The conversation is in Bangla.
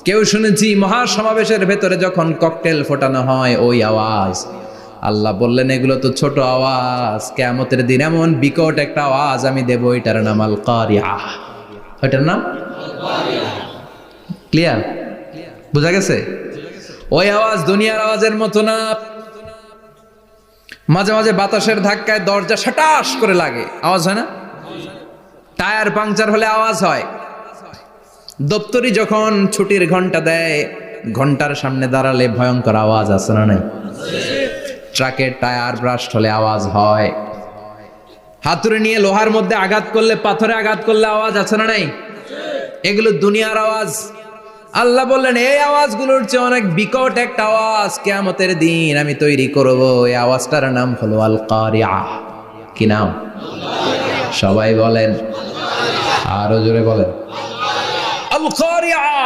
কেউ শুনেছি মহাসমাবেশের ভেতরে যখন ককটেল ফোটানো হয় ওই আওয়াজ। আল্লাহ বললেন এগুলো তো ছোট আওয়াজ, কিয়ামতের দিন এমন বিকট একটা আওয়াজ আমি দেব, এটার নাম আল কারিআহ। এটার নাম ক্লিয়ার? বুঝা গেছে? ওই আওয়াজ দুনিয়ার আওয়াজের মতো না। মাঝে মাঝে বাতাসের ধাক্কায় দরজা সাটাস করে লাগে, আওয়াজ হয় না? টায়ার পাংচার হলে আওয়াজ হয়। দপ্তরি যখন ছুটির ঘন্টা দেয়, ঘন্টার সামনে দাঁড়ালে ভয়ঙ্কর আওয়াজ আছে না নাই? ট্রাকের টায়ার ব্রাস্ট হলে আওয়াজ হয়। হাতুড়ি নিয়ে লোহার মধ্যে আঘাত করলে, পাথরে আঘাত করলে আওয়াজ আছে না নাই? এগুলো দুনিয়ার আওয়াজ। আল্লাহ বললেন এই আওয়াজগুলোর চেয়ে অনেক বিকট একটা আওয়াজ কিয়ামতের দিন আমি তৈরি করব। এই আওয়াজটার নাম হলো আল কারিআহ। কি নাম? সবাই বলেন, আরো জোরে বলেন, আল কারিআহ।